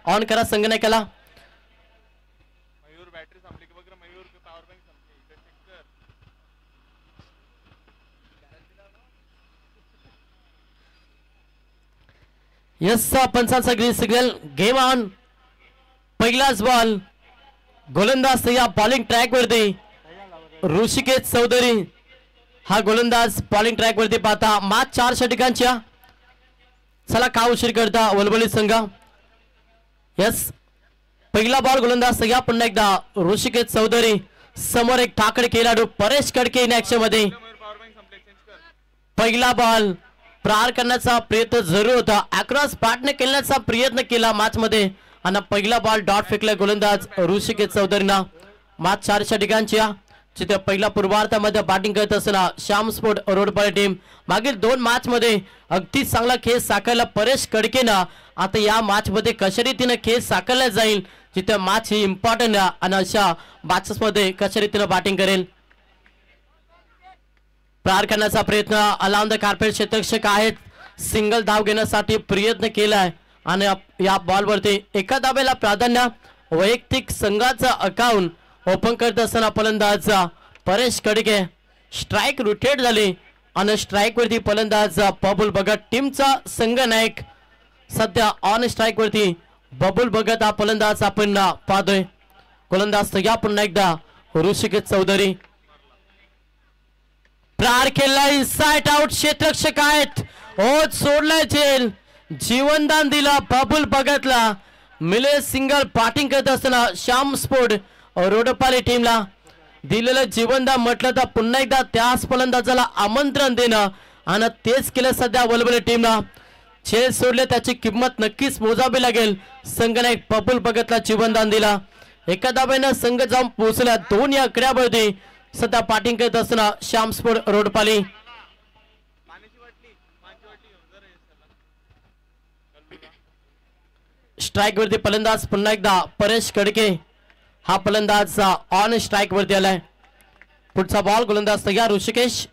On करा संगणकाला. Yes पंचांचा ग्रीन सिग्नल. Game on. पहिलाच बॉल. गोलंदाज या बॉलिंग ट्रॅक वरती ऋषिकेश चौधरी हा गोलंदाज बॉलिंग ट्रॅक वरती पाहता. मॅच 4 षटकांच्या. चला का उशीर करता वलबली संघ. यस पहिला बॉल गोलंदाज या पुन्हा एकदा ऋषिकेश चौधरी समोर एक ठाकड खेळाडू परेश कडके इन ऍक्शन मध्ये. पहिला बॉल प्रहार करण्याचा प्रयत्न जरूर होता. अक्रॉस बॅटने खेळण्याचा प्रयत्न केला मॅच मध्ये आणि पहिला बॉल डॉट फेकला गोलंदाज ऋषिकेश चौधरीना. मॅच 4 षटकांची. जिथे पहिला पूर्वार्धामध्ये बॅटिंग करत असताना श्याम स्पोर्ट रोडपाली टीम मागील 2 मॅच मध्ये अगदी चांगला खेळ साकारला परेश कडकेना. आता या मॅच मध्ये कशा रीतीने खेळ साकारला जाईल जिथे मॅच ही इम्पॉर्टंट आहे आणि अशा मॅचेस मध्ये कशा रीतीने बॅटिंग करेल. प्रहार करण्याचा प्रयत्न अलाउंड द कार्पेट क्षेत्ररक्षक आहेत. सिंगल धाव घेण्यासाठी प्रयत्न केलाय आणि या बॉलवरती एका धावेला प्राधान्य. वैयक्तिक संघाचा अकाउंट ओपन करत असताना फलंदाज परेश कडके. स्ट्राइक रोटेट झाली आणि स्ट्राइक वरती फलंदाज बबुल भगत टीमचा संघनायक सध्या ऑन स्ट्राइक वरती बबुल भगत हा फलंदाज आपण पाहतोय. गोलंदाज या पुन्हा एकदा ऋषिकेश चौधरी. प्रहार केला इनसाइड आउट. क्षेत्ररक्षक आहेत. ओ सोडलाय झेल. जीवनदान दिला बबुल भगतला. मिले सिंगल बॅटिंग करत असताना श्याम स्पोर्ट रोडपाली टीमला दिलेलं जीवनदान म्हटलं तर पुन्हा एकदा त्याच फलंदाजाला आमंत्रण देणं आणि तेच केलं सध्या वलबली टीमला. झेल सोडले त्याची किंमत नक्कीच मोजावी लागेल. संघनायक बबुल भगतला जीवनदान दिला. एका धावेनं संघ जाऊन पोहोचला 2 या आकड्यावरती सध्या बॅटिंग करत असताना श्याम स्पोर्ट रोडपाली. स्ट्राइक वरती फलंदाज पुन्हा एकदा परेश कडके हा फलंदाज ऑन स्ट्राइक वरती आलाय. पुढचा बॉल गोलंदाज तयार. ऋषिकेश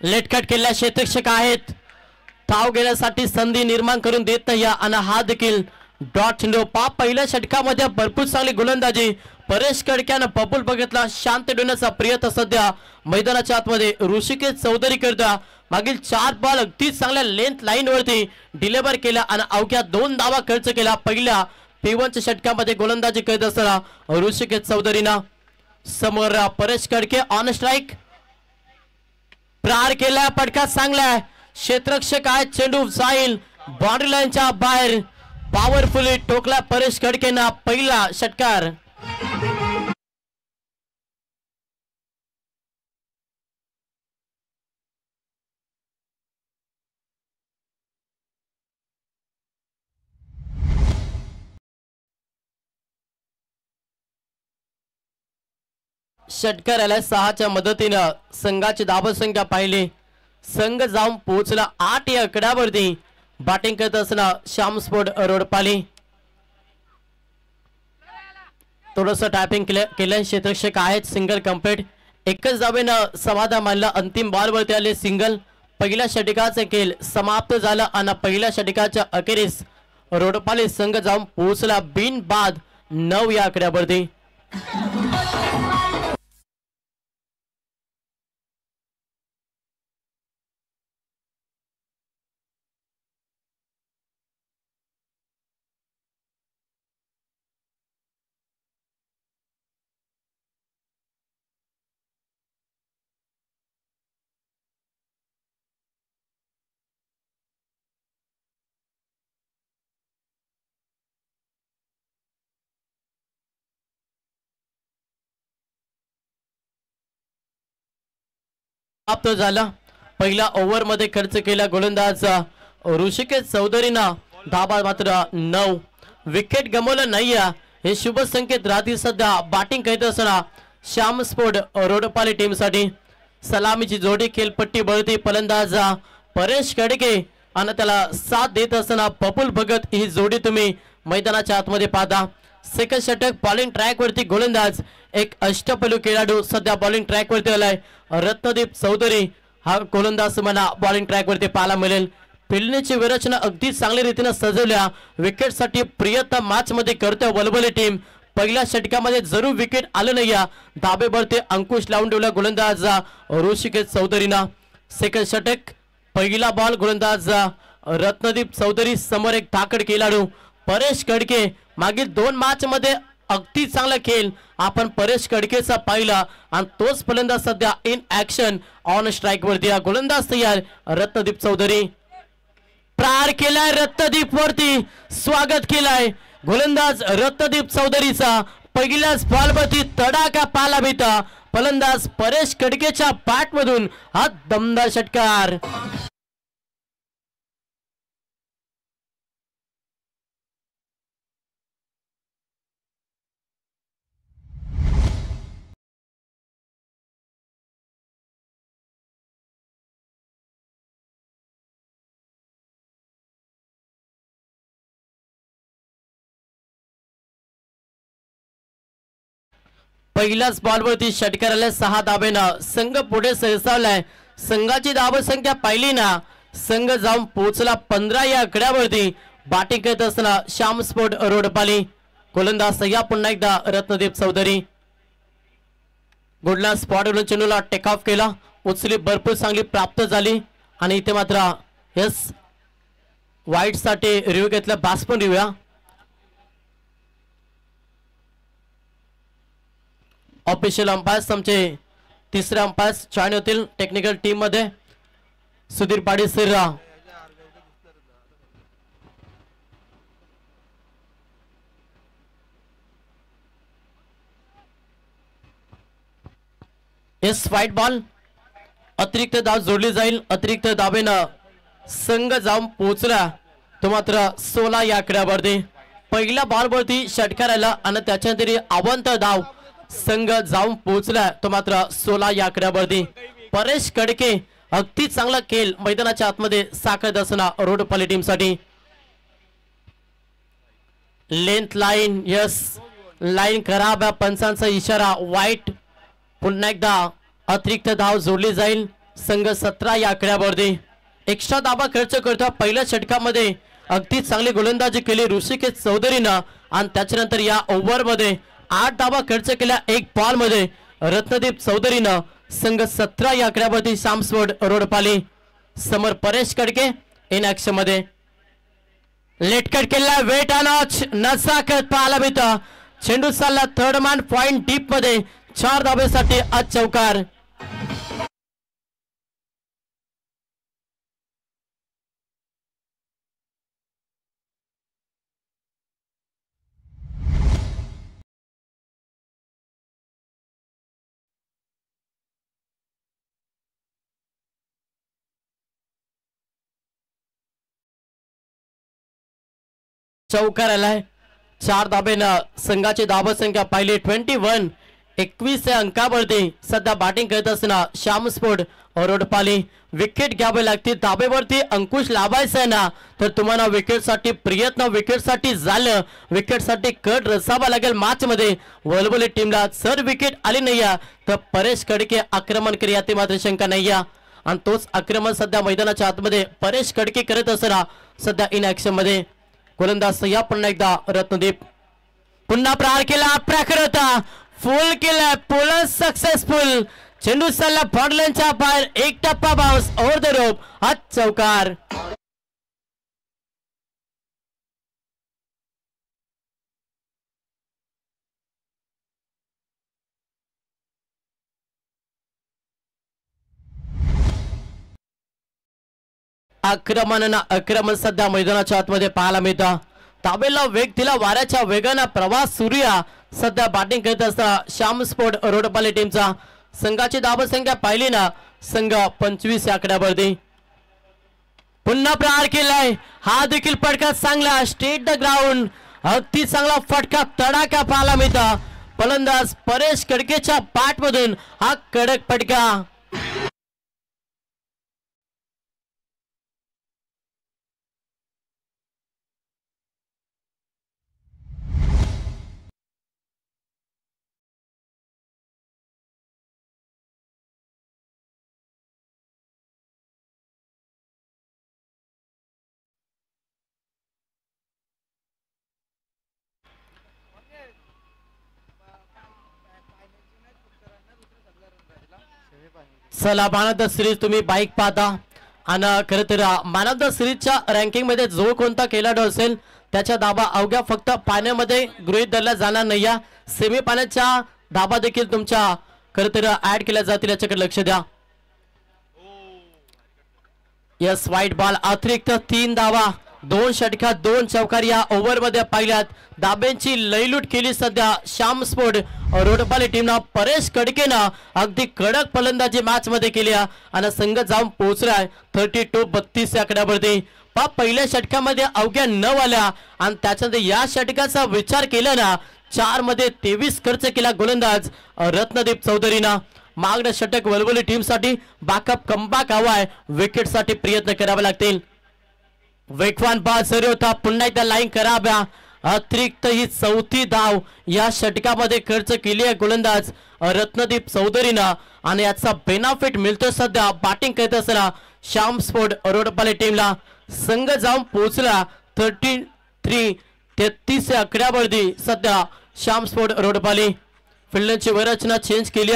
लेटकट केलेल्या क्षेत्ररक्षक आहेत. धाव घेण्यासाठी संधी निर्माण करून देत नाही आणि हा देखील डॉट चेंडू. पहिल्या षटकामध्ये भरपूर चांगली गोलंदाजी परेश कडक्यानं बबुल भगतला शांत ठेवण्याचा प्रयत्न सध्या मैदानाच्या आतमध्ये ऋषिकेश चौधरी करता. मागील 4 बॉल अगदी चांगल्या लेंथ लाईन वरती डिलिव्हर केला आणि अवघ्या 2 धावा खर्च केला. पहिल्या P1च्या षटकामध्ये गोलंदाजी करत असताना ऋषिकेश चौधरीना. समोर परेश कडके ऑन स्ट्राइक. प्रहार केला. पटका चांगला. क्षेत्ररक्षक आहे. चेंडू जाईल बाउंड्री लाईनच्या बाहेर. पॉवरफुली टोकला परेश कडकेना. पहिला षटकार. षटकार आला 6च्या मदतीनं संघाची धावसंख्या पाहिली. संघ जाऊन पोहोचला 8 या आकड्यावरती. बॅटिंग करत असताना श्याम स्पोर्ट रोडपाली. थोडंसं टॅपिंग केलं. क्षेत्ररक्षक आहेत. Single complete. एकच धावेनं समाधान मानलं. अंतिम बॉल वरती आले सिंगल. पहिल्या षटकाचा खेळ समाप्त झाला आणि पहिल्या षटकाच्या अखेरीस रोडपाली संघ जाऊन पोहोचला बिनबाद 9 या आकड्यावरती. समाप्त झाला. पहिला ओव्हर मध्ये खर्च केला गोलंदाज ऋषिकेश चौधरीना. धाबा मात्र 9. विकेट गमावलं नाही. हे शुभ संकेत राहतील सध्या बॅटिंग करत असताना श्याम स्पोर्ट रोडपाली टीम साठी. सलामीची जोडी खेळपट्टी बळती फलंदाज परेश कडके आणि त्याला साथ देत असताना बबुल भगत ही जोडी तुम्ही मैदानाच्या आतमध्ये पाहता. सेकंड षटक बॉलिंग ट्रॅक वरती गोलंदाज एक अष्टपैलू खेळाडू सध्या बॉलिंग ट्रॅक वरती आलाय. रत्नदीप चौधरी हा गोलंदाज मला बॉलिंग ट्रॅक वरती पाहायला मिळेल. फिल्डीची विरचना अगदी चांगल्या रीतीने सजवल्या विकेटसाठी प्रियतम मॅच मध्ये करते वलबले टीम पहिल्या षटकामध्ये जरूर विकेट आलं नाही या धाबेवरती अंकुश लावून ठेवला गोलंदाज ऋषिकेश चौधरीना सेकंड षटक पहिला बॉल गोलंदाज रत्नदीप चौधरी समोर एक धाकड खेळाडू परेश कडके मागील 2 मॅच मध्ये अगदी चांगला खेळ आपण परेश कडकेचा पाहिला आणि तोच फलंदाज सध्या इन ऍक्शन ऑन स्ट्राइक वरती गोलंदाज तयार रत्नदीप चौधरी प्रार केलाय रत्नदीप वरती स्वागत केलाय गोलंदाज रत्नदीप चौधरीचा पहिल्याच बॉलवरती तडाखा पाला भेटा फलंदाज परेश कडकेच्या बॅट मधून हा दमदार षटकार पहिल्याच बॉलवरती षटकाराला 6 धाब्यानं संघ पुढे सरसावलाय संघाची धावसंख्या पाहिली ना संघ जाऊन पोहोचला 15 या आकड्यावरती बॅटिंग करत असताना श्याम स्पोर्ट रोडपाली गोलंदाज या पुन्हा एकदा रत्नदीप चौधरी गुडला स्पॉटवरून चेंडूला टेक ऑफ केला उचली भरपूर चांगली प्राप्त झाली आणि इथे मात्र यस वाईट साठी रिव्ह्यू घेतला बास पण रिव्ह्यू ऑफिशियल अंपायर्स आमचे तिसरे अंपायर्स जॉईन होतील टेक्निकल टीम मध्ये सुधीर पाडी सर एस व्हाईट बॉल अतिरिक्त धाव जोडली जाईल अतिरिक्त धावेनं संघ जाऊन पोहोचला तो मात्र 16 या आकड्यावरती पहिल्या बॉलवरती षटकार आला आणि त्याच्यानंतर अवंत धाव संघ जाऊन पोहोचला तो मात्र 16 या आकड्यावरती परेश कडके अगदी चांगला खेळ मैदानाच्या आतमध्ये साकारत असताना रोडपाली टीम साठी लेंथ लाईन यस लाईन खराब आहे पंचांचा इशारा वाईट पुन्हा एकदा अतिरिक्त धाव जोडली जाईल संघ 17 या आकड्यावरती एक्स्ट्रा धावा खर्च करता पहिल्या षटकामध्ये अगदी चांगली गोलंदाजी केली ऋषिकेश चौधरीनं आणि त्याच्यानंतर या ओव्हर मध्ये 8 धावा खर्च केल्या एक बॉल मध्ये रत्नदीप चौधरीनं संघ 17 या आकड्यावरती सामसवड रोडपाली समोर परेश कडके इन ऍक्शन मध्ये लेटकट केला वेट नॉच नसाकत पाहायला मिळतं चेंडू चालला थर्ड मॅन पॉइंट डीप मध्ये 4 धाब्यासाठी आज चौकार चौकार आलाय 4 धाब्यानं संघाची धावसंख्या पाहिली 21 21 या अंकावरती सध्या बॅटिंग करत असताना श्याम स्पोर्ट रोडपाली विकेट घ्यावे लागते धाबेवरती अंकुश लावायचा आहे ना तर तुम्हाला विकेट साठी प्रयत्न विकेट साठी झालं विकेट साठी कट रसावा लागेल मॅच मध्ये वलवले टीमला जर विकेट आली नाही तर परेश कडके आक्रमण करी यात मात्र शंका नाही आणि तोच आक्रमण सध्या मैदानाच्या आतमध्ये परेश कडके करत असताना सध्या इन ऍक्शन मध्ये गोलंदाज या पुन्हा एकदा रत्नदीप पुन्हा प्रहार केला प्रखर होता फुल केला पोलर सक्सेसफुल चेंडू चालला फॉडलनच्या बाहेर एक टप्पा बाउन्स ओव्हर द रोप हा चौकार आक्रमण सध्या मैदानाच्या आतमध्ये पाहायला मिळतं ताबेला वेग दिला वाऱ्याच्या वेगानं प्रवास सूर्या सध्या बॅटिंग करत असताना श्याम स्पोर्ट रोडपाली टीमचा संघाची धावसंख्या पाहिली ना संघ 25 या आकड्यावरती पुन्हा प्रहार केलाय हा देखील फटका चांगला स्ट्रेट द ग्राउंड अगदी चांगला फटका तडाखा पाहायला मिळतं फलंदाज परेश कडकेच्या बॅट मधून हा कडक फटका चला मॅन ऑफ द सिरीज तुम्ही बाईक पाहता आणि खरं तर मॅन ऑफ द सिरीजच्या रँकिंग मध्ये जो कोणता खेळाडू असेल त्याच्या धाबा अवघ्या फक्त पाण्यामध्ये गृहीत धरला जाणार नाही या सेमी पाण्याच्या धाबा देखील तुमच्या खरं तर ऍड केल्या जातील याच्याकडे लक्ष द्या. यस व्हाईट बॉल अतिरिक्त 3 धावा 2 षटकात 2 चौकार या ओव्हर मध्ये पाहिल्यात. दाब्यांची लयलूट केली सध्या श्याम स्पोर्ट रोडपाली टीमनं. परेश कडकेनं अगदी कडक फलंदाजी मॅच मध्ये केली आणि संघ जाऊन पोहोचलाय 32-32 या आकड्यावरती. पहिल्या षटकामध्ये अवघ्या 9 आल्या आणि त्याच्यानंतर या षटकाचा विचार केला ना 4 मध्ये 23 खर्च केला गोलंदाज रत्नदीप चौधरीनं. मागणं षटक वलवली टीम साठी बॅकअप कमबॅक हवाय. विकेट साठी प्रयत्न करावे लागतील. वेगवान बाद जरी होता पुन्हा एकदा लाईन कराव्या. अतिरिक्त ही 4थी धाव या षटकामध्ये खर्च केली आहे गोलंदाज रत्नदीप चौधरीनं आणि याचा बेनिफिट मिळतो सध्या बॅटिंग करत असताना श्याम स्पोर्ट रोडपाली टीमला. संघ जाऊन पोहोचला 33 या आकड्यावरती सध्या श्याम स्पोर्ट रोडपाली. फिल्डरची वरचना चेंज केली.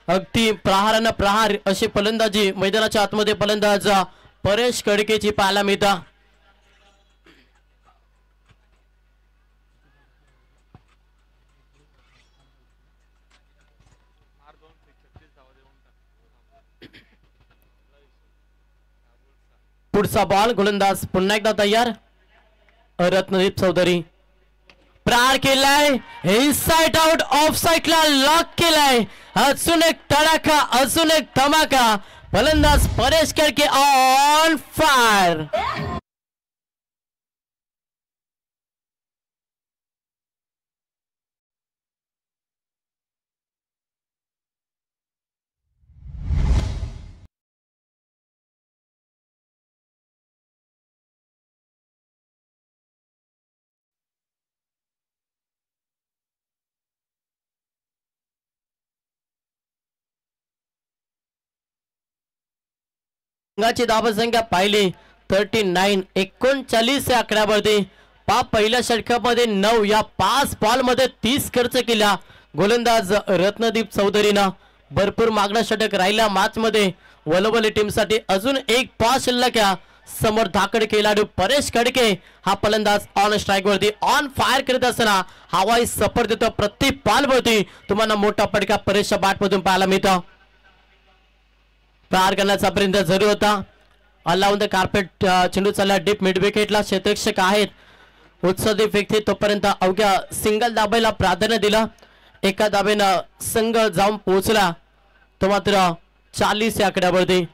अगदी प्रहारानं प्रहार अशी फलंदाजी मैदानाच्या आतमध्ये फलंदाज परेश कडकेची पाहायला मिळतात. पुढचा बॉल गोलंदाज पुन्हा एकदा तयार. रत्नदीप चौधरी प्रहार केलाय इनसाइड आउट ऑफ साइडला लॉक केलाय. अजून एक तडाखा अजून एक धमाका. फलंदाज परेश कडके ऑन फायर. संघाची धावसंख्या पाहिली 39 या आकड्यावरती. पहिल्या षटकामध्ये 9 या 5 बॉल मध्ये 30 खर्च केला गोलंदाज रत्नदीप चौधरीनं. भरपूर मागणं षटक राहिला मॅच मध्ये वलवली टीम साठी. अजून एक बॉल शिल्लक या समोर धाकड खेळाडू परेश कडके हा फलंदाज ऑन स्ट्राईक वरती ऑन फायर करत असताना हवाई सपोर्ट देतो प्रत्येक बॉल वरती. तुम्हाला मोठा फटका परेशच्या बॅट मधून पाहायला मिळतो. प्रहार करण्याचा प्रयत्न जरूर होता. ऑल द कार्पेट चेंडू चालला डीप मिड विकेटला. क्षेत्ररक्षक आहेत उत्साही व्यक्ती तोपर्यंत अवघ्या सिंगल दाबायला प्राधान्य दिलं. एका दाबेनं संघ जाऊन पोहोचला तो मात्र 40 या आकड्यावरती.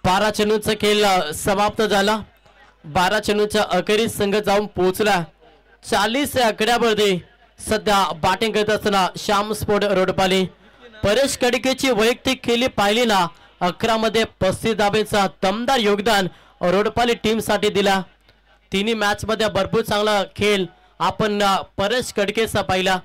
बारा चेंडूचा खेळ समाप्त झाला. 12 चेंडूच्या अखेरीस संघ जाऊन पोहोचला 40 या आकड्यावरती. सध्या बॅटिंग करत असताना श्याम स्पोर्ट रोडपाली. परेश कडकेची वैयक्तिक खेळी पाहिली ना 11 मध्ये 35 धाब्यांचा दमदार योगदान रोडपाली टीम साठी दिला. तिन्ही मॅच मध्ये भरपूर चांगला खेळ आपण परेश कडकेचा पाहिला.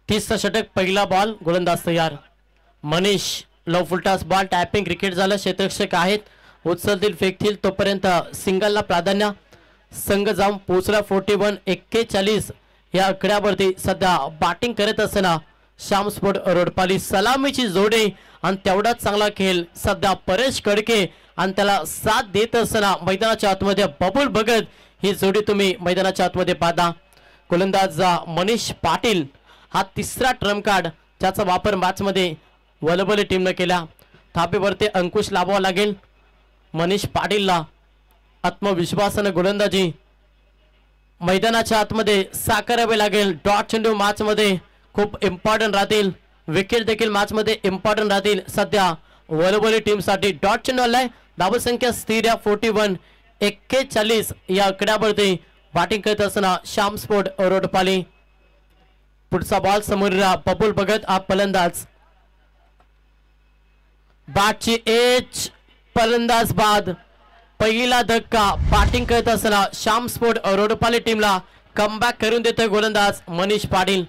30चा षटक. पहिला बॉल गोलंदाज तयार. मनीष लव फुलटॉस बॉल टॅपिंग क्रिकेट झालं. क्षेत्ररक्षक आहेत, उचलतील फेकतील तोपर्यंत सिंगलला प्राधान्य. संघ जाऊन पोहोचला 41-41 या आकड्यावरती. सध्या बॅटिंग करत असताना श्याम स्पोर्ट रोडपाली सलामीची जोडी आणि तेवढाच चांगला खेळ सध्या परेश कडके आणि त्याला साथ देत असताना मैदानाच्या आतमध्ये बबुल भगत ही जोडी तुम्ही मैदानाच्या आतमध्ये पाहता. गोलंदाज मनीष पाटील हा तिसरा ट्रम्प कार्ड ज्याचा वापर मॅच मध्ये वलबले टीमने केला. थापेवरती अंकुश लावावा लागेल. मनीष पाटीलला आत्मविश्वासाने गोलंदाजी मैदानाच्या आतमध्ये साकारावे लागेल. डॉट चेंडू मॅच मध्ये खूप इम्पॉर्टंट राहतील. विकेट देखील मॅच मध्ये इम्पॉर्टंट राहतील. सध्या वलबले टीम साठी डॉट चेंडू आलाय. धावसंख्या स्थिर 41-41 या आकड्यावरती बॅटिंग करत असताना श्याम स्पोर्ट रोडपाली. पुढचा बॉल समोर बबुल भगत हा फलंदाज. बॅटची एज फलंदाज बाद. पहिला धक्का बॅटिंग करत असताना श्याम स्पोर्ट रोडपाली टीमला कमबॅक करून देतोय गोलंदाज मनीष पाटील.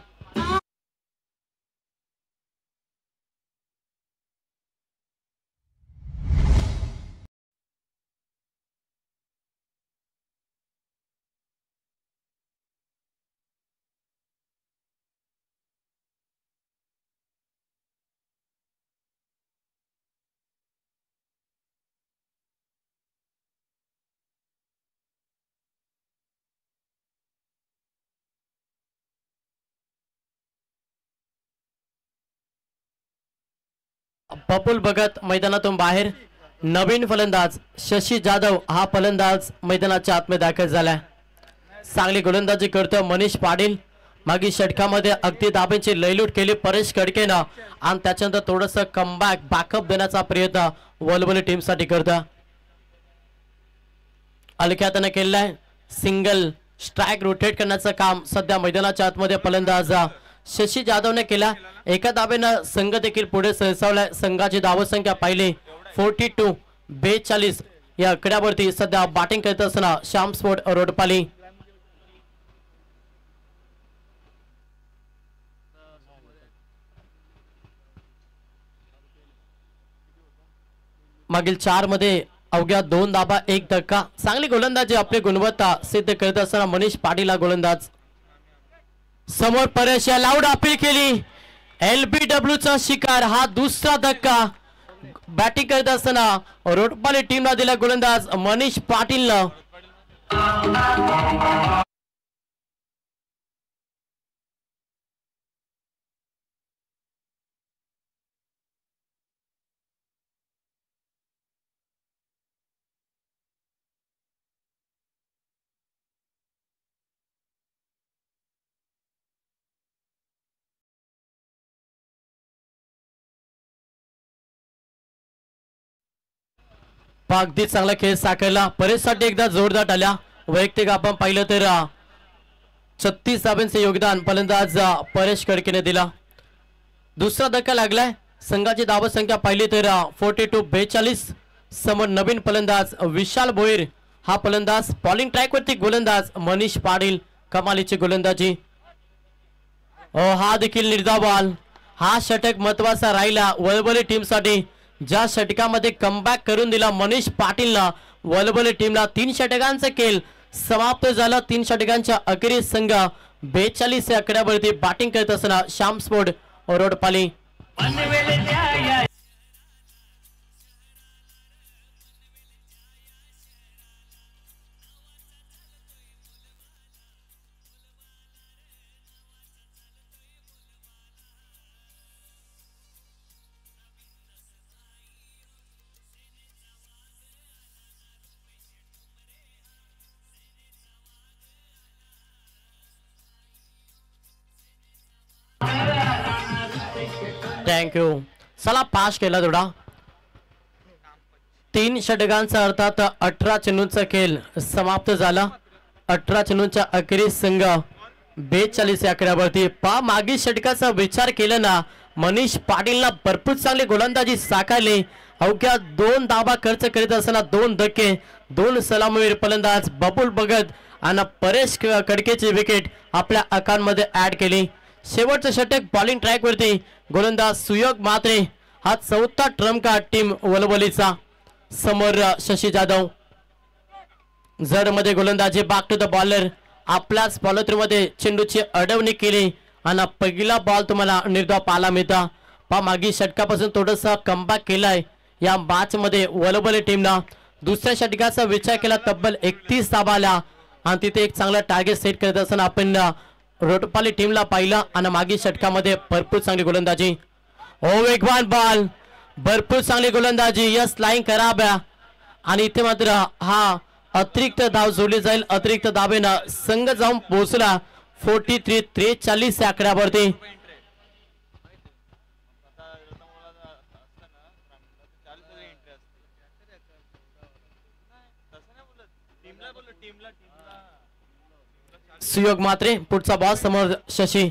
बबुल भगत मैदानातून बाहेर. नवीन फलंदाज शशी जाधव हा फलंदाज मैदानाच्या आतमध्ये दाखल झालाय. चांगली गोलंदाजी करतो मनीष पाटील. मागील षटकामध्ये अगदी दाबेची लयलूट केली परेश कडकेनं आणि त्याच्यानंतर थोडस कमबॅक बॅकअप देण्याचा प्रयत्न वलबले टीम साठी करतो. अलक्यातनं केलाय. सिंगल स्ट्राइक रोटेट करण्याचं काम सध्या मैदानाच्या आतमध्ये फलंदाज शशी जाधवने केला. एका धावेनं संघ देखील पुढे सरसावलाय. संघाची धावसंख्या पाहिली 42-42 या आकड्यावरती सध्या बॅटिंग करत असताना श्याम स्पोर्ट रोडपाली. मागील 4 मध्ये अवघ्या 2 धाबा 1 धक्का. चांगली गोलंदाजी आपली गुणवत्ता सिद्ध करत असताना मनीष पाटील गोलंदाज. समोर परेश या लाऊड अपील केली. LBW चा शिकार. हा दुसरा धक्का बॅटिंग करत असताना रोडपाली टीमला दिला गोलंदाज मनीष पाटीलनं. अगदी चांगला खेळ साकारला. परेशसाठी एकदा जोरदार आल्या. वैयक्तिक आपण पाहिलं तर 36 धावांचे योगदान फलंदाज परेश कडकेने दिला. दुसरा धक्का लागलाय. संघाची धावसंख्या पाहिली तर 42-42. समोर नवीन फलंदाज विशाल भोईर हा फलंदाज. बॉलिंग ट्रॅक वरती गोलंदाज मनीष पाटील. कमालीची गोलंदाजी. हा देखील निर्धाव बॉल. हा षटक महत्वाचा राहिला वलबले टीम साठी. ज्या षटकामध्ये कमबॅक करून दिला मनीष पाटीलला वलबले टीमला. 3 षटकांचा खेळ समाप्त झाला. 3 षटकांच्या अखेरीस संघ 42 या आकड्यावरती बॅटिंग करत असताना श्याम स्पोर्ट रोडपाली. थँक्यू. चला पास केला थोडा. 3 षटकांचा अर्थात 18 चेंडूंचा खेळ समाप्त झाला. 18 चेंडूंच्या अखेरीस संघ 42 या आकड्यावरती. मागील षटकाचा विचार केला ना मनीष पाटीलला भरपूर चांगली गोलंदाजी साकारली. अवघ्या 2 धावा खर्च करीत असताना 2 धक्के 2 सलामीवीर फलंदाज बबुल भगत आणि परेश कडकेची विकेट आपल्या अकाउंटमध्ये ऍड केली. शेवटचं षटक बॉलिंग ट्रॅक वरती गोलंदाज सुयोग म्हात्रे हा चौथा ट्रम्प कार्ड टीम वलवलीचा समोर शशी जाधव जड मध्ये गोलंदाजी बॅक टू द बॉलर आपल्याच बॉलर मध्ये चेंडूची अडवणी केली आणि पहिला बॉल तुम्हाला निर्धाव पाहायला मिळता मागील षटकापासून थोडंसं कमबॅक केलाय या मॅच मध्ये वलवली टीमला दुसऱ्या षटकाचा विचार केला तब्बल 31 धावा आल्या आणि तिथे एक चांगला टार्गेट सेट करत असताना आपण रोटपाली टीमला पाहिलं आणि मागील षटकामध्ये भरपूर चांगली गोलंदाजी वेगवान बॉल भरपूर चांगली गोलंदाजी यस लाईन कराब्या आणि इथे मात्र हा अतिरिक्त धाव जोडली जाईल अतिरिक्त धावेनं संघ जाऊन पोहोचला 43 या आकड्यावरती सुयोग मात्रे पुढचा बॉल समोर शशी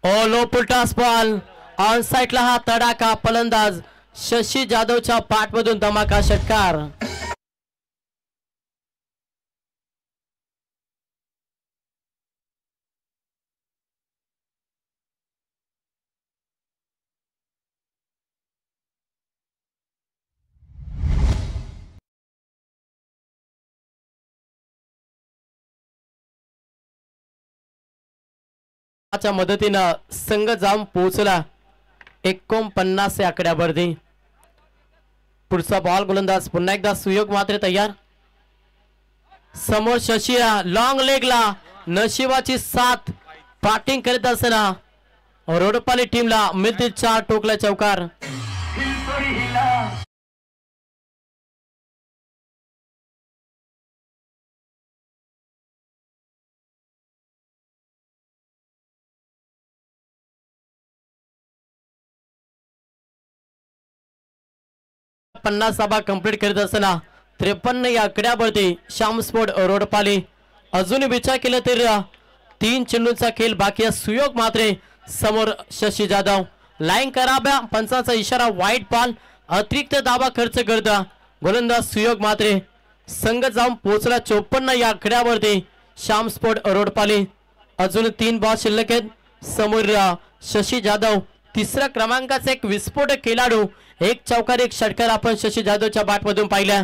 लो पुलटास बॉल ऑन साइडला हा तडाखा फलंदाज शशी जाधवच्या पाठमधून धमाका षटकार च्या मदतीनं संघ जाऊन पोहोचला 49 या आकड्यावरती पुढचा बॉल गोलंदाज पुन्हा एकदा सुयोग मात्र तयार समोर शशीला लॉंग लेगला नशिबाची साथ बॅटिंग करत असताना रोडपाली टीमला मिळतील 4 टोकला चौकार पन्नास सभा कंप्लीट करीत असताना 53 या आकड्यावरती श्याम स्पोर्ट रोडपाली अजूनही विचार केला तर 3 चेंडूंचा खेळ बाकी सुयोग मात्रे समोर शशी जाधव लाईन कराब्या पंचाचा इशारा वाईट बॉल अतिरिक्त दाबा खर्च करता गोलंदाज सुयोग मात्रे संघ जाऊन पोहोचला 54 या आकड्यावरती श्याम स्पोर्ट रोडपाली अजून 3 बॉल शिल्लक आहेत समोर शशी जाधव तिसऱ्या क्रमांकाचा एक विस्फोटक खेळाडू एक चौकार एक षटकार आपण शशी जाधवच्या बॅटमधून पाहिल्या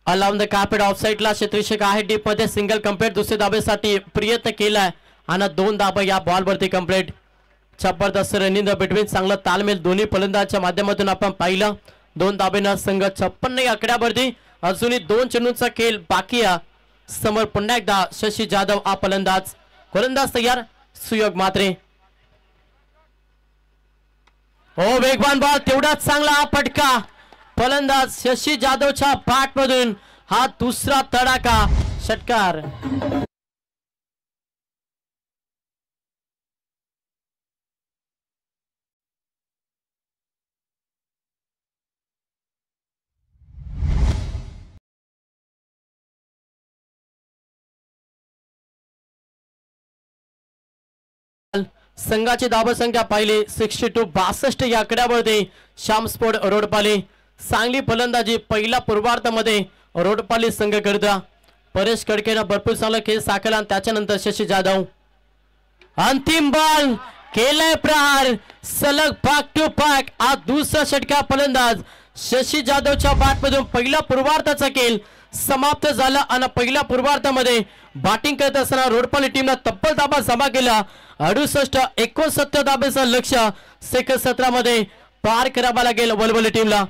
अलाउन द कार्पेट ऑफ साइडला क्षेत्ररक्षक आहे डीप मध्ये सिंगल कंप्लीट दुसऱ्या धाबेसाठी प्रयत्न केलाय आणि 2 धाबा या बॉल वरती कंप्लीट जबरदस्त रनिंग बिटवीन चांगला तालमेल दोन्ही फलंदाजांच्या माध्यमातून आपण पाहिलं 2 धाबेनं संघ 56 या आकड्यावरती अजूनही 2 चेंडूंचा खेळ बाकी आहे समोर पुन्हा एकदा शशी जाधव हा फलंदाज गोलंदाज तयार सुयोग मात्रे वेगवान बॉल तेवढाच चांगला हा फटका फलंदाज शशी जाधवच्या बॅटमधून हा दुसरा तडाखा षटकार संघाची धावसंख्या पाहिली 62 या आकड्यावरती श्याम स्पोर्ट रोडपाली चांगली फलंदाजी पहिल्या पूर्वार्धामध्ये रोडपाली संघ करता परेश कडकेनं भरपूर चांगला खेळ साकारला आणि त्याच्यानंतर शशी जाधव अंतिम बॉल केलाय प्रहार सलग बॅक टू बॅक हा दुसरा षटकार फलंदाज शशी जाधवच्या बॅटमधून पहिल्या पूर्वार्धाचा खेळ समाप्त झाला आणि पहिल्या पूर्वार्धामध्ये बॅटिंग करत असताना रोडपाली टीमला तब्बल धाबा जमा केला 68-69 धाब्याचं लक्ष्य सेकंड 17 मध्ये पार करावा लागेल वलवली टीमला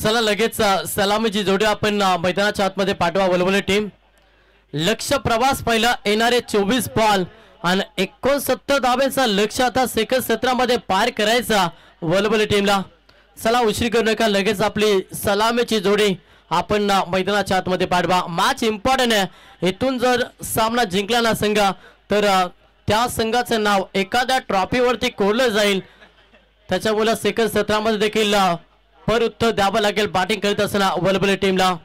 चला लगेच सलामीची जोडी आपण मैदानाच्या आतमध्ये पाठवा वलवले टीम. लक्ष प्रवास पहिला येणारे 24 बॉल आणि 69 धाब्यांचा लक्ष आता सेकंड सत्रामध्ये पार करायचा वलवले टीमला. चला उशीर करू नका, लगेच आपली सलामीची जोडी आपण मैदानाच्या आतमध्ये पाठवा. मॅच इम्पॉर्टंट आहे. इथून जर सामना जिंकला ना संघ तर त्या संघाचं नाव एखाद्या ट्रॉफीवरती कोरलं जाईल. त्याच्यामुळे सेकंड सत्रामध्ये देखील पर उत्तर द्यावं लागेल बॅटिंग करीत असताना वलवले टीमला.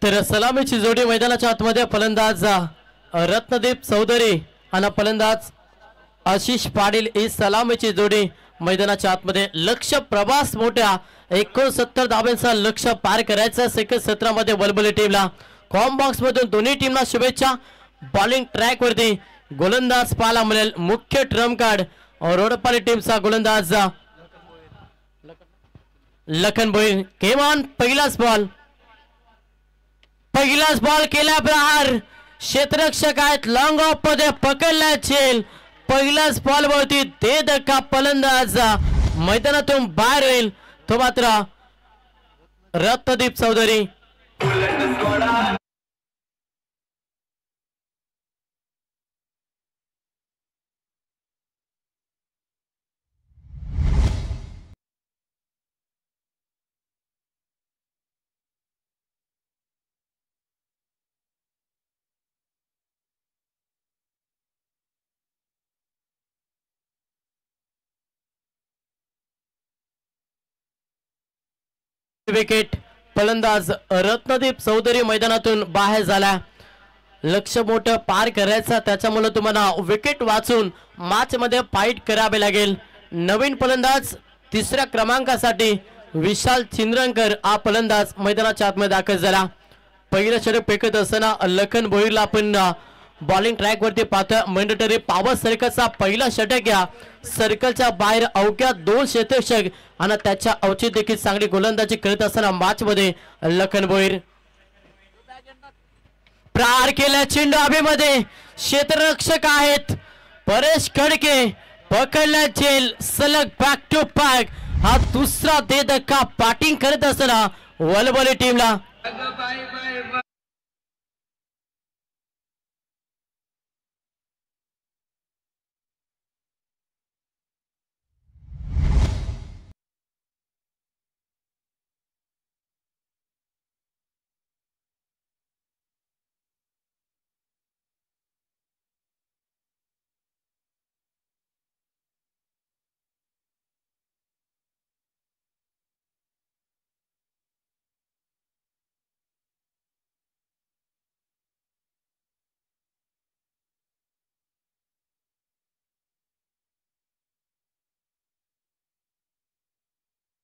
तर सलामीची जोडी मैदानाच्या आतमध्ये फलंदाज रत्नदीप चौधरी आणि फलंदाज आशिष पाटील ही सलामीची जोडी मैदानाच्या आतमध्ये. लक्ष प्रवास मोठ्या 69 धाब्यांचा लक्ष पार करायचा सेकंड सत्रामध्ये वलवले टीमला. कॉम बॉक्स मधून दोन्ही टीमला शुभेच्छा. बॉलिंग ट्रॅक वरती गोलंदाज पाहायला मिळेल. मुख्य ट्रम कार्ड रोडपाली टीमचा गोलंदाज लखन भोईर. केमान पहिलाच बॉल केला प्रहार. क्षेत्ररक्षक आहेत लॉंग ऑफ मध्ये पकडला चेल. पहिल्याच बॉल वरती दे धक्का फलंदाज मैदानातून बाहेर होईल. तो मात्र रत्नदीप चौधरी. विकेट फलंदाज रत्नदीप चौधरी मैदानातून बाहेर झाला. लक्ष मोठं पार करायचा, त्याच्यामुळे तुम्हाला विकेट वाचून मॅच मध्ये फाईट करावे लागेल. नवीन फलंदाज तिसऱ्या क्रमांकासाठी विशाल चिंद्रंकर हा फलंदाज मैदानाच्या आतमध्ये दाखल झाला. पहिलं षटक फेकत असताना लखन भोईरला आपण बॉलिंग ट्रॅक वरती पाहतोय. मॅन्डेटरी पॉवर सर्कलचा पहिला षटक या सर्कलच्या बाहेर अवघ्या 2 क्षेत्ररक्षक आणि त्याच्या अवचित देखील चांगली गोलंदाजी करत असताना मॅच मध्ये लखन भोईर. प्रहार केला चेंडू हवेमध्ये. क्षेत्ररक्षक आहेत परेश खडके. पकडला चेल सलग बॅक टू बॅक. हा दुसरा दे धक्का बॅटिंग करत असताना वलवले टीमला.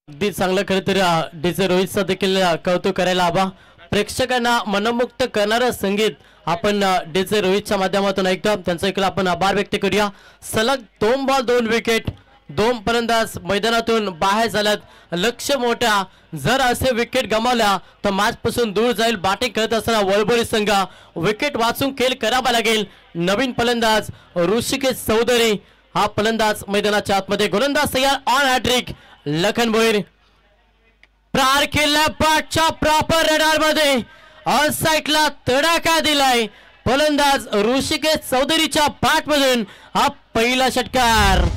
अगदी चांगलं खरं तर डीजे रोहितचा देखील कौतुक करायला हवा. प्रेक्षकांना मनमुक्त करणारं संगीत आपण डीजे रोहितच्या माध्यमातून ऐकतो. त्यांचा ऐकला आपण आभार व्यक्त करूया. सलग 2 बॉल 2 विकेट. 2 फलंदाज मैदानातून बाहेर झाल्यात. लक्ष मोठ्या. जर असे विकेट गमावल्या तर मॅच पासून दूर जाईल. बॅटिंग करत असताना वलबोली संघ विकेट वाचून खेळ करावा लागेल. नवीन फलंदाज ऋषिकेश चौधरी हा फलंदाज मैदानाच्या आतमध्ये. गोलंदाज तयार ऑन हॅट्रिक लखन भोईर. प्रार केला पाठच्या प्रॉपर रडार मध्ये ऑन साइडला तडाखा दिलाय फलंदाज ऋषिकेश चौधरीच्या बॅट मधून हा पहिला षटकार.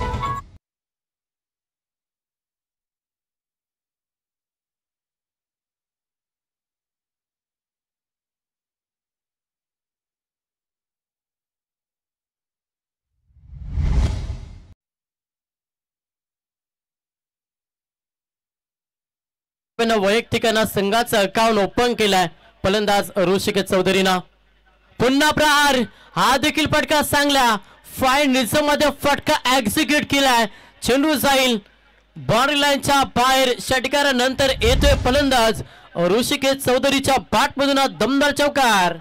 वैयक्तिकांना संघाचा अकाउंट ओपन केलाय फलंदाज ऋषिकेश चौधरीना. पुन्हा प्रहार हा देखील फटका चांगला फाईन निझम मध्ये फटका एक्झिक्यूट केलाय. चेंडू जाईल बाउंड्री लाईनच्या बाहेर. षटकारानंतर येतोय फलंदाज ऋषिकेश चौधरीच्या बॅट मधून हा दमदार चौकार.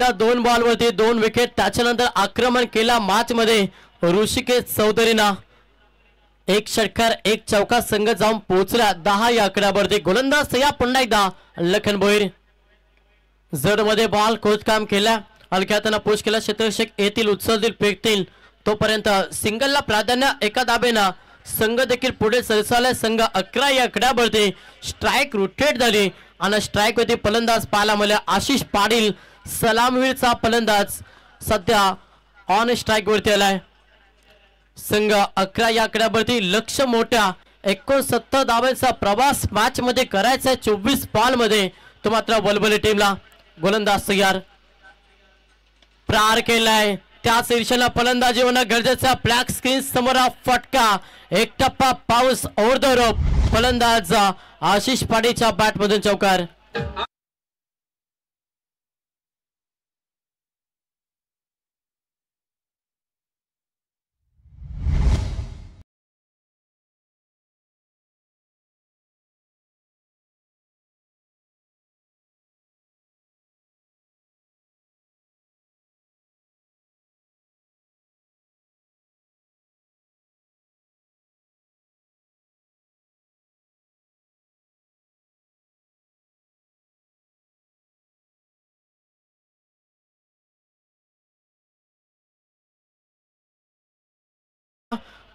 दोन बॉल वरती 2 विकेट. त्याच्यानंतर आक्रमण केला मॅच मध्ये ऋषिकेश चौधरीना. एक षटकार एक चौका संघ जाऊन पोहोचला 10 या आकड्यावरती. गोलंदाज या पुन्हा एकदा लखन भोईर. जड मध्ये बॉल खोदकाम केला हलक्यातना पुश केला. क्षेत्ररक्षक येतील उचलतील फेकतील तोपर्यंत सिंगलला प्राधान्य. एका दाबेना संघ देखील पुढे सरसावला. संघ 11 या आकड्यावरती. स्ट्राइक रोटेट झाली आणि स्ट्राइक वरती फलंदाज पाहायला मिळाला आशिष पाटील. सलामवीरचा फलंदाज सध्या ऑन स्ट्राइक वरती आलाय. संघ 11 या आकड्यावरती. लक्ष मोठ्या 69 धावांचा प्रवास मॅच मध्ये करायचा 24 बॉल मध्ये. तो मात्र वलबली टीमला. गोलंदाज तयार. प्रार केलाय त्याच ईर्षेला फलंदाजी होणं गरजेचं. ब्लॅक स्क्रीन समोर फटका. एक टप्पा पाऊस ओव्हर द रोप. फलंदाज आशिष पाटीलच्या बॅट मधून चौकार.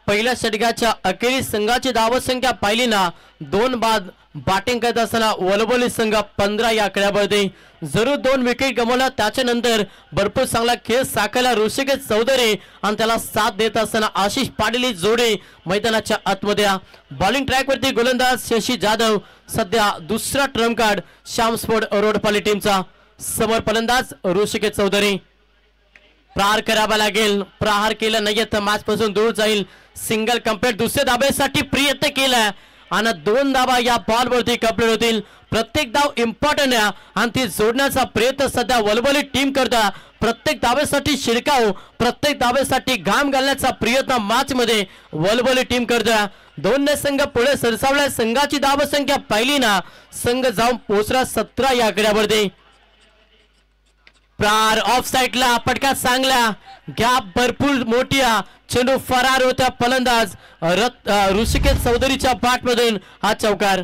पहिल्या षटकाच्या अखेरीस संघाची धावसंख्या पाहिली ना 2 बाद बॅटिंग करत असताना वलबोली संघ 15 या आकड्यावरती. जरूर 2 विकेट गमावला. त्याच्यानंतर भरपूर चांगला खेळ साकारला ऋषिकेश चौधरी आणि त्याला साथ देत असताना आशिष पाटील जोडी मैदानाच्या आतमध्ये. बॉलिंग ट्रॅक वरती गोलंदाज शशी जाधव. सध्या दुसरा Trump card Shyam sport Roadpali टीमचा. समोर फलंदाज ऋषिकेश चौधरी. प्रहार करावा लागेल. प्रहार केला नाहीये तर मॅच पासून दूर जाईल. Single complete. दुसऱ्या धाब्यासाठी प्रयत्न केला आणि 2 धाबा या बॉल वरती कंप्लीट होतील. प्रत्येक धाव इम्पॉर्टंट आहे आणि ती जोडण्याचा प्रयत्न सध्या वलबली टीम करता. प्रत्येक धाब्यासाठी शिरकाव प्रत्येक धाब्यासाठी घाम घालण्याचा प्रयत्न मॅच मध्ये वलबली टीम करता. 2 संघ पुढे सरसावला. संघाची धावसंख्या पाहिली ना संघ जाऊन पोहोचला 17 या आकड्यावरती. प्रार ऑफ साइडला फटका चांगला. गॅप भरपूर मोठी. चेंडू फरार होत्या फलंदाज ऋषिकेश चौधरीच्या बॅट मधून हा चौकार.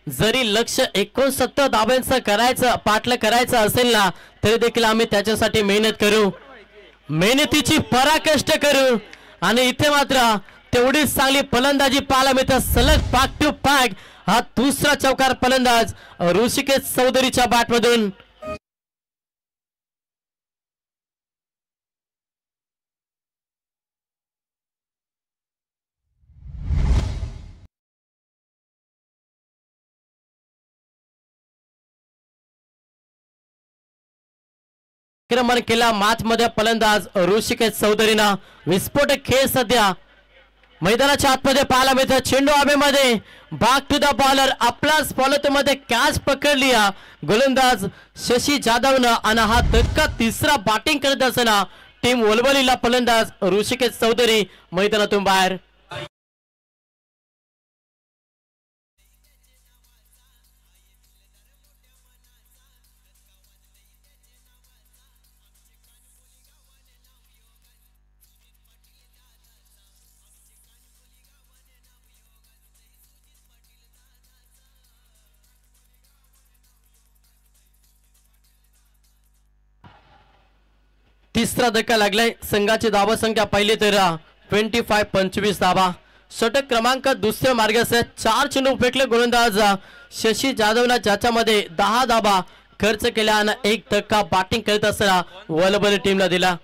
जरी लक्ष 69 धाब्यांचं करायचं पाठलं करायचं असेल ना तरी देखील आम्ही त्याच्यासाठी मेहनत करू. मेहनतीची पराकष्ट करू आणि इथे मात्र तेवढीच चांगली फलंदाजी पाहायला मिळते. सलग पाक टू पाक हा दुसरा चौकार फलंदाज ऋषिकेश चौधरीच्या बॅट मधून. आक्रमण केला मॅच मध्ये फलंदाज ऋषिकेश चौधरीना. विस्फोटक खेळ सध्या मैदानाच्या आतमध्ये पाहायला मिळतं. चेंडू हवेमध्ये. Back to the bowler. आपलाच बॉलर मध्ये कॅच पकडली गोलंदाज शशी जाधवनं आणि हा धक्का तिसरा बॅटिंग करत असताना टीम वलवलीला फलंदाज ऋषिकेश चौधरी मैदानातून बाहेर. तिसरा धक्का लागलाय. संघाची धावा संख्या पहिली तर 25 25 धावा. षटक क्रमांक दुसऱ्या मार्गास 4 चेंडू फेकले गोलंदाज शशी जाधवला, ज्याच्यामध्ये 10 धावा खर्च केल्या आणि एक धक्का बॅटिंग करत असताना वलबल टीमला दिला.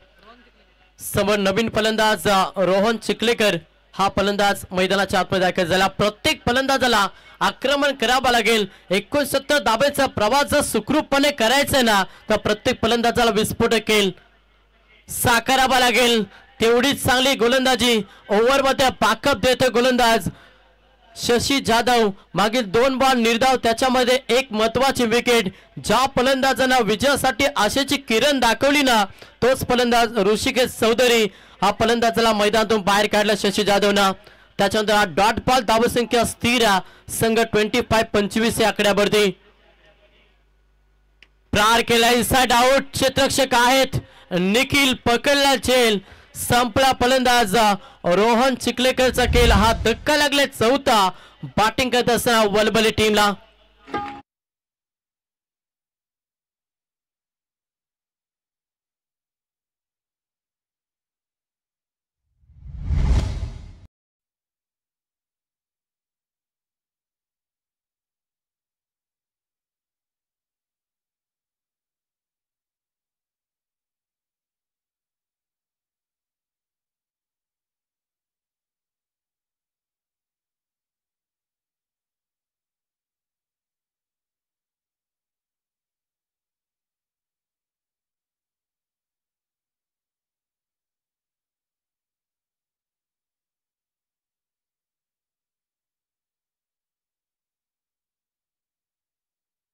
समोर नवीन फलंदाज रोहन चिखलेकर हा फलंदाज मैदानाच्या आतमध्ये दाखल झाला. प्रत्येक फलंदाजाला आक्रमण करावं लागेल. 69 धाब्याचा प्रवास जर सुखरूपपणे करायचा ना तर प्रत्येक फलंदाजाला विस्फोटक केल साकारावा लागेल. तेवढीच चांगली गोलंदाजी ओव्हर मध्ये पाकअप देतो गोलंदाज शशी जाधव. मागील 2 बॉल निर्धाव, त्याच्यामध्ये एक महत्वाची विकेट. ज्या फलंदाजांना विजयासाठी आशेची किरण दाखवली ना तोच फलंदाज ऋषिकेश चौधरी हा फलंदाजाला मैदानातून बाहेर काढला शशी जाधवना. त्याच्यानंतर हा डॉट बॉल धावसंख्या स्थिर संघ 25 25 या आकड्यावरती. प्रार केला इनसाइड आउट. क्षेत्ररक्षक आहेत निखिल पकडला चेल. संपला फलंदाज रोहन चिखलेकरचा खेळ. हा धक्का लागला चौथा बॅटिंग करत असताना वलबली टीमला.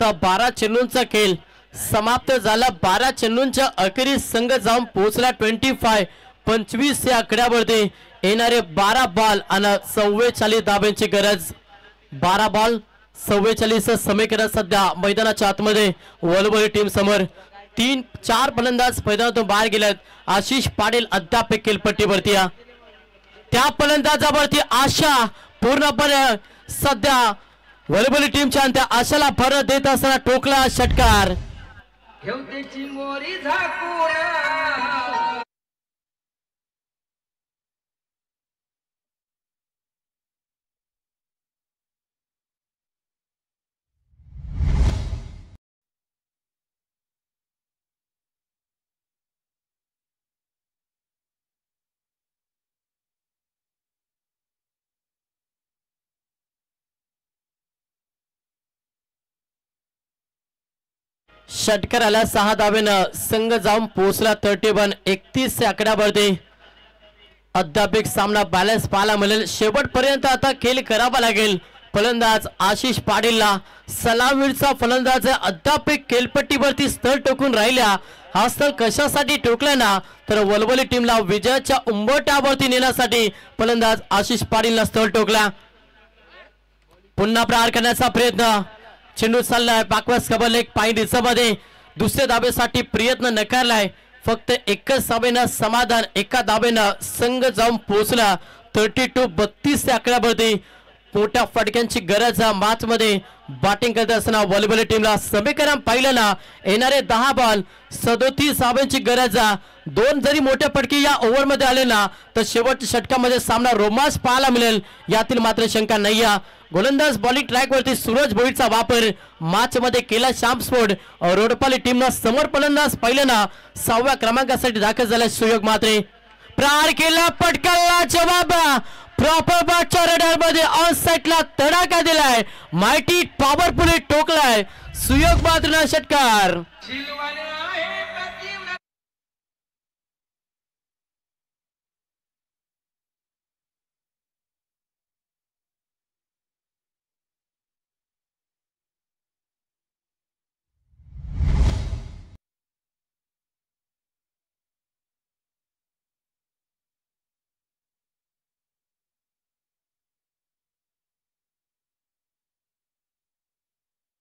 तर 12 चेंडूंचा खेळ समाप्त झाला. 12 चेंडूंच्या अखेरीस संघ जाऊन पोहोचला 25 25 या आकड्यावरती. येणारे 12 बॉल आणि 44 धाब्यांची गरज. 12 बॉल 44 समीकरण सध्या मैदानाच्या आतमध्ये वलवली टीम समोर. 3-4 फलंदाज मैदानातून बाहेर गेलेत. आशिष पाटील अद्याप खेळपट्टीवरती. त्या फलंदाजावरती आशा पूर्णपणे सध्या वलवली टीमच्या त्या आशाला भर देत असताना टोकला षटकार. षटकाराला 6 धावेनं संघ जाऊन पोहोचला 31 31 या आकड्यावरती. अद्याप एक सामना बॅलन्स पाहायला मिळेल. शेवटपर्यंत आता खेळ करावा लागेल. फलंदाज आशिष पाटीलला सलामीचा फलंदाज अद्याप एक खेळपट्टीवरती स्थळ टोकून राहिल्या. हा स्थळ कशासाठी टोकला ना तर वलवली टीमला विजयाच्या उंबरठ्यावरती नेण्यासाठी फलंदाज आशिष पाटीलला स्थळ टोकला. पुन्हा प्रहार करण्याचा प्रयत्न. चेंडू चाललाय बाकवास खबर एक पाय दिसमध्ये. दुसऱ्या धाब्यासाठी प्रयत्न नकारलाय. फक्त एकच धावेनं समाधान. एका धावेनं संघ जाऊन पोहोचला 32 32 या आकड्यावरती. मोठ्या फटक्यांची गरज मॅच मध्ये बॅटिंग करत असताना वॉलीबॉल टीमला. समीकरण पाहिलं ना येणारे 10 बॉल 37 धावांची गरज. 2 जरी मोठे फटके या ओव्हर मध्ये आले ना तर शेवटच्या षटकामध्ये सामना रोमांच पाहायला मिळेल यातील मात्र शंका नाही. गोलंदाज बॉलिंग ट्रॅक वरती सूरज भोईरचा वापर मॅच मध्ये केला. श्यामस्फोट रोडपाली टीमला समोर फलंदाज पाहिलं ना 6व्या क्रमांकासाठी दाखल झाला सुयोग मात्रे. प्रार केला पटकाला जवाब प्रॉपर बॉटच्या रडार मध्ये ऑन साइडला तडाखा दिलाय. माहिती पॉवरफुली टोकलाय सुयोग मात्र षटकार.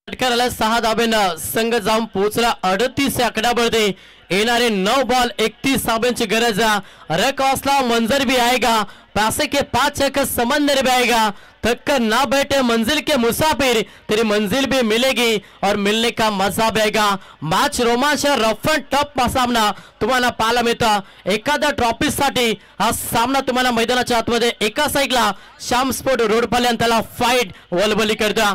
षटकाराला 6 धाब्यानं संघ जाऊन पोहोचला 38 या आकड्यावरती येणारे 9 बॉल 31 धाब्यांची गरज है। रकवासला मंजर भी आएगा, पैसे के 5 का समंदर भी आएगा, थककर ना बैठे मंजिल के मुसाफिर, तेरी मंजिल भी मिलेगी और मिलने का मजा भी आएगा। मैच रोमांच रफ एंड टफ सामना तुम्हाला पाहायला मिळतो। एखाद्या ट्रॉफीसाठी हा सामना तुम्हाला मैदानाच्या आतमध्ये एका साईडला श्याम स्पोर्ट रोड पाल्यान त्याला फाईट वलबली करतो।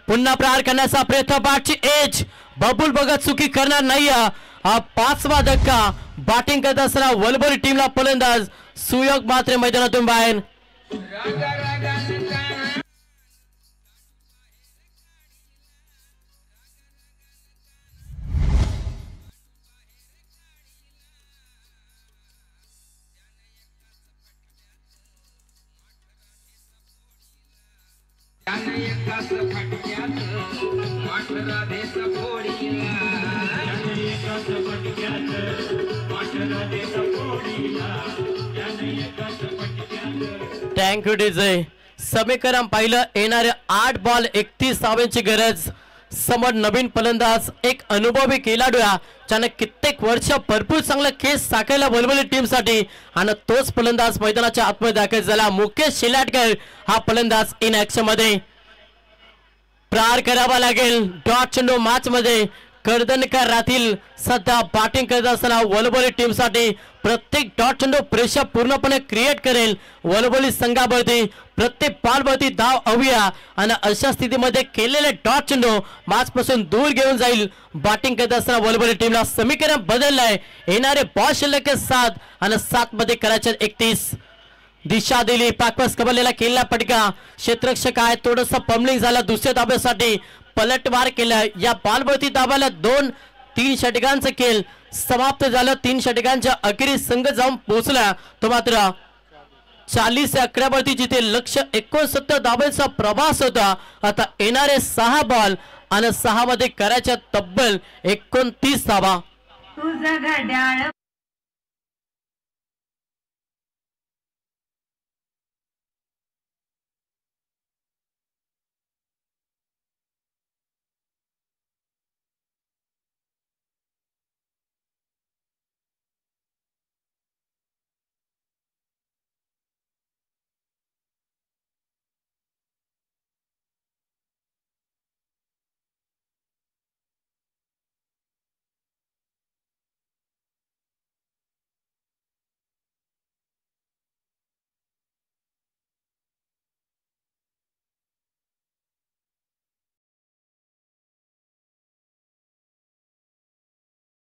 पुन्हा प्रहार करण्याचा प्रयत्न, बॅटची एज बबुल बघत चुकी करणार नाही। हा 5वा धक्का बॅटिंग करत असताना वलबली टीमला फलंदाज सुयोग मात्र मैदानातून बाहेर। Thank you DJ. समीकरण पाहिलं, येणारे 8 बॉल 31 धाब्यांची गरज। समोर नवीन फलंदाज एक अनुभवी खेळाडू ज्याने कित्येक वर्ष भरपूर चांगला खेळ साकारला वलवली टीम साठी आणि तोच फलंदाज मैदानाच्या आतमध्ये दाखल झाला। मुकेश शिलाटकर हा फलंदाज इन ऍक्शन मध्ये प्रहार करावा लागेल। डॉट चेंडू मॅच मध्ये कर्दनकर राहतील सध्या बॅटिंग करत असताना वलवली टीम साठी प्रत्येक डॉट चेंडू प्रेशर पूर्णपणे क्रिएट करेल वलवली संघावरती। प्रत्येक बॉलवरती धाव हवी आणि अशा स्थितीमध्ये केलेले डॉट चेंडू मॅच पासून दूर घेऊन जाईल। बॅटिंग करत असताना वलवली टीमला समीकरण बदललंय, येणारे बॉल शिल्लक 7 आणि 7 मध्ये करायचे 31। दिशा दिली, पाकवास कबरलेला केलेला पटका, क्षेत्ररक्षक आहे थोडंसं पम्बलिंग झालं दुसऱ्या धाब्यासाठी, पलटवार केला। या बॉलवरती धावाला 2-3 षटकांचं खेळ समाप्त झालं। 3 षटकांच्या अखेरी संघ जाऊन पोहोचला तो मात्र 40 या आकड्यावरती जिथे लक्ष 69 धाब्यांचा प्रवास होता। आता येणारे 6 बॉल आणि 6 मध्ये करायच्या तब्बल 29 धावा।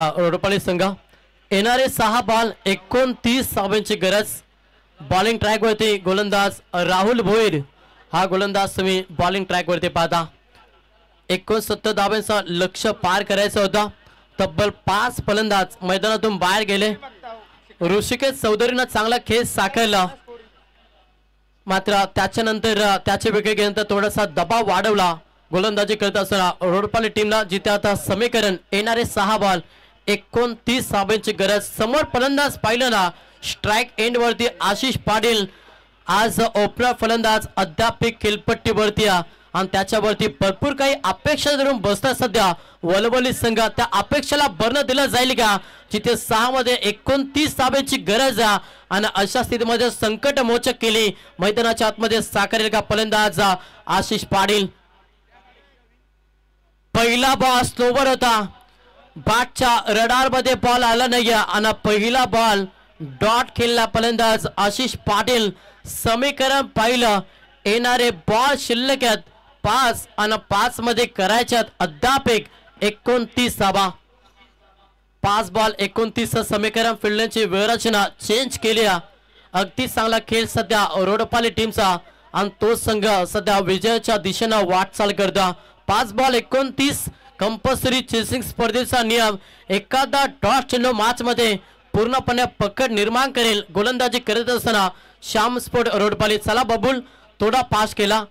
रोडपाली संघ येणारे 6 बॉल 29 धावांची गरज। बॉलिंग ट्रॅक वरती गोलंदाज राहुल भोईर हा गोलंदाज तुम्ही बॉलिंग ट्रॅक वरती पाहता। 69 धावांचा लक्ष्य पार करायचं होता। तब्बल 5 फलंदाज मैदानातून बाहेर गेले। ऋषिकेश चौधरीनं चांगला खेळ साकारला, मात्र त्याच्यानंतर त्याचे विकेट घेतल्यानंतर थोडासा दबाव वाढवला गोलंदाजी करत असताना रोडपाली टीमला, जिथे आता समीकरण येणारे 6 बॉल 29 धावांची गरज। समोर फलंदाज पाहिलं ना, स्ट्राइक एंड वरती आशिष पाटील आज ओपनर फलंदाज अद्याप खेळपट्टीवरती आणि त्याच्यावरती भरपूर काही अपेक्षा धरून बसतात सध्या वलवली संघ। त्या अपेक्षेला भरणं दिलं जाईल का, जिथे 6 मध्ये 29 धावांची गरज आणि अशा स्थितीमध्ये संकट मोचक केली मैदानाच्या आतमध्ये साकारेल का फलंदाज आशिष पाटील। पहिला बॉल स्लोवर होता, बॅटच्या रडार मध्ये बॉल आला नाही आणि पहिला बॉल डॉट खेळला फलंदाज आशिष पाटील। समीकरण पाहिलं, येणारे बॉल शिल्लक 5 आणि 5 मध्ये करायच्यात अद्याप 29 धावा। 5 बॉल 29 समीकरण फिल्डरची व्यवस्था चेंज केली। अगदी चांगला खेळ सध्या रोडपाली टीमचा आणि तो संघ सध्या विजयाच्या दिशेने वाटचाल करतो। 5 बॉल 29 कंपल्सरी चेसिंग स्पर्धेचा नियम, एखादा डॉट चेंडू मॅच मध्ये पूर्णपणे पकड निर्माण करेल गोलंदाजी करत असताना श्याम स्पोर्ट रोडपाली। चला बबुल थोडा पास केला,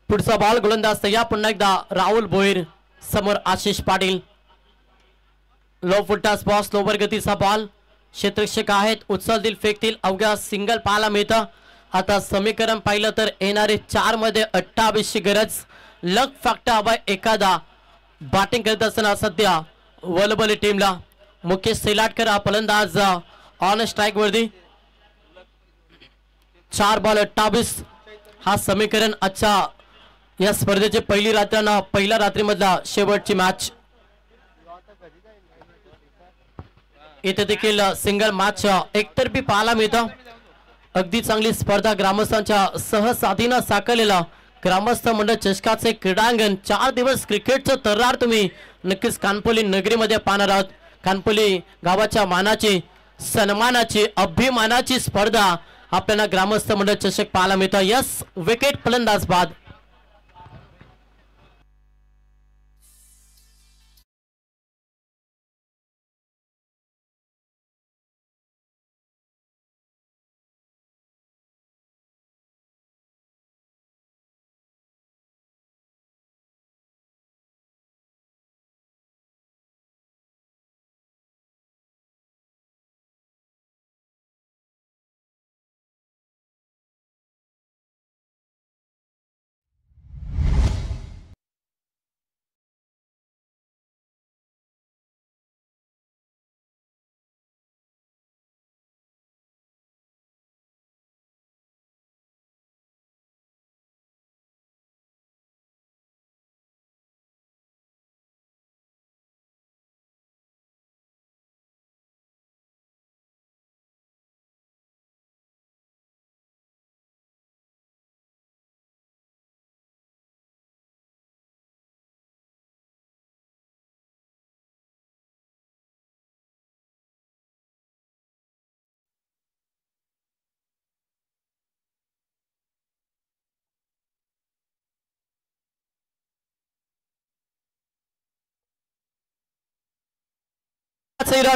पुढचा बॉल गोलंदाज तयार। पुन्हा एकदा राहुल भोईर समोर Ashish Patil. Low full toss ball slower गतीचा बॉल, क्षेत्ररक्षक आहेत उचलतील फेकतील अवघ्या सिंगल पाहायला मिळतं। आता समीकरण पाहिलं तर येणारे 4 मध्ये 28 ची गरज. लक फॅक्टर हवा एखादा बॅटिंग करत असताना सध्या वलबली टीमला. मुकेश सेलाटकर हा फलंदाज ऑन स्ट्राइक वरती. 4 बॉल 28 हा समीकरण आजच्या या स्पर्धेची पहिली रात्र पहिल्या रात्रीमधला शेवटची मॅच. इथे देखील सिंगल मॅच एकतर्फी पाहायला मिळतं. अगदी चांगली स्पर्धा ग्रामस्थांच्या सहसाथीनं साकारलेला ग्रामस्थ मंडळ चषकाचे क्रीडांगण. 4 दिवस क्रिकेटचं तर्रार तुम्ही नक्कीच कानपोली नगरीमध्ये पाहणार आहात. कानपोली गावाच्या मानाची सन्मानाची अभिमानाची स्पर्धा आपल्याला ग्रामस्थ मंडळ चषक पाहायला मिळतं. यस विकेट फलंदाज बाद.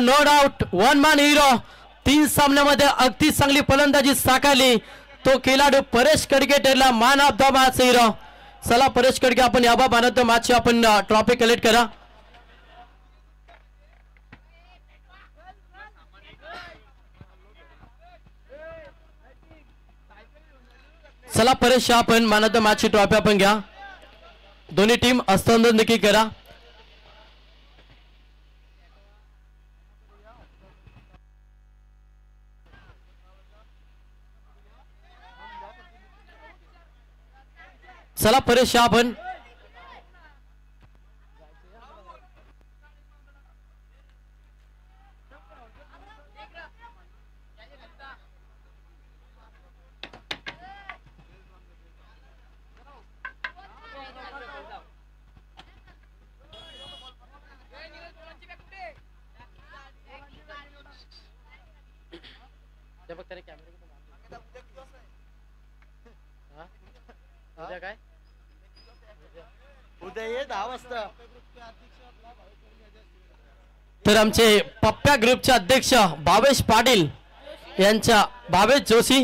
No doubt one man hero. 3 सामन्यामध्ये अगदी चांगली फलंदाजी साकारली तो खेळाडू परेश कडके ठरला man of the match hero. चला परेश कडके आपण याबा बांधत मॅच आपण ट्रॉफी कलेक्ट करा. चला परेश आपण मॅन ऑफ द मॅच ची ट्रॉफी आपण घ्या. दोन्ही टीम हस्तांतरण देखील करा. चला परेश आपण काय उद्या 10 वाजता. तर आमचे पप्प्या ग्रुपचे अध्यक्ष भावेश पाटील यांच्या भावेश जोशी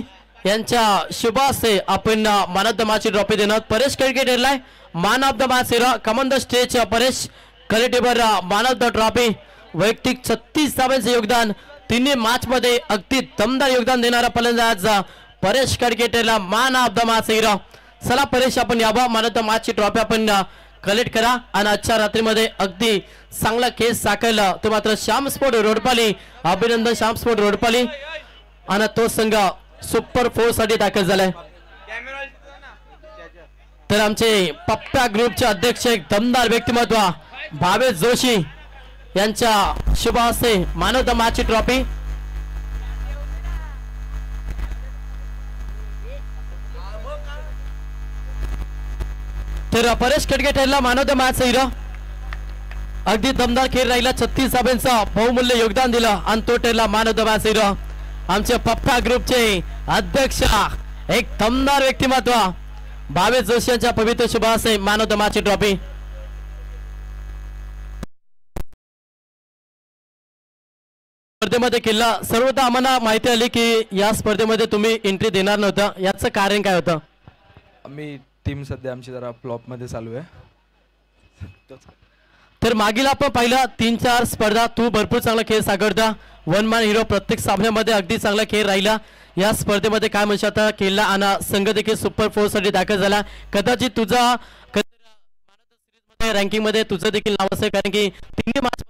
यांच्या शुभ हस्ते आपण man of the match trophy देणार. परेश कडके ठरलाय man of the match hero. Come on the stage Paresh. Collective man of the trophy. वैयक्तिक 36 धावांचे योगदान. तिन्ही मॅच मध्ये अगदी दमदार योगदान देणारा फलंदाज परेश कडके ठरला man of the match hero. चला परेश आपण याबा मॅन ऑफ द मॅच ची ट्रॉफी आपण कलेक्ट करा. आणि आजच्या रात्रीमध्ये अगदी चांगला केस साकारला तो मात्र श्याम स्पोर्ट रोडपाली. अभिनंदन श्याम स्पोर्ट रोडपाली. आणि तो संघ सुपर 4 साठी दाखल झालाय. तर आमचे पप्प्या ग्रुपचे अध्यक्ष एक दमदार व्यक्तिमत्व भावेश जोशी यांच्या शुभ हस्ते मॅन ऑफ द मॅच ची ट्रॉफी. तर परेश कडके ठरला man of the match hero. अगदी दमदार खेळ राहिला. 36 धावांचा बहुमूल्य योगदान दिलं आणि तो ठरला man of the match hero. आमच्या पप्पा ग्रुपचे अध्यक्ष एक दमदार व्यक्तिमत्व भावेश जोशी यांच्या पवित्र शुभ हस्ते man of the match trophy. स्पर्धेमध्ये केला. सर्वदा आम्हाला माहिती आली की या स्पर्धेमध्ये तुम्ही एंट्री देणार नव्हता. याचं कारण काय होतं? आम्ही टीम सध्या आमची जरा फ्लॉप मध्ये चालू आहे. तर मागील आपण पाहिलं 3-4 स्पर्धा तू भरपूर चांगला खेळ साकारता, वन मॅन हिरो प्रत्येक सामन्यामध्ये अगदी चांगला खेळ राहिला. या स्पर्धेमध्ये काय म्हणू शकता केला आणि संघ देखील सुपर 4 साठी दाखल झाला. कदाचित तुझा रँकिंग मध्ये तुझं देखील नाव असेल कारण की 3 मार्च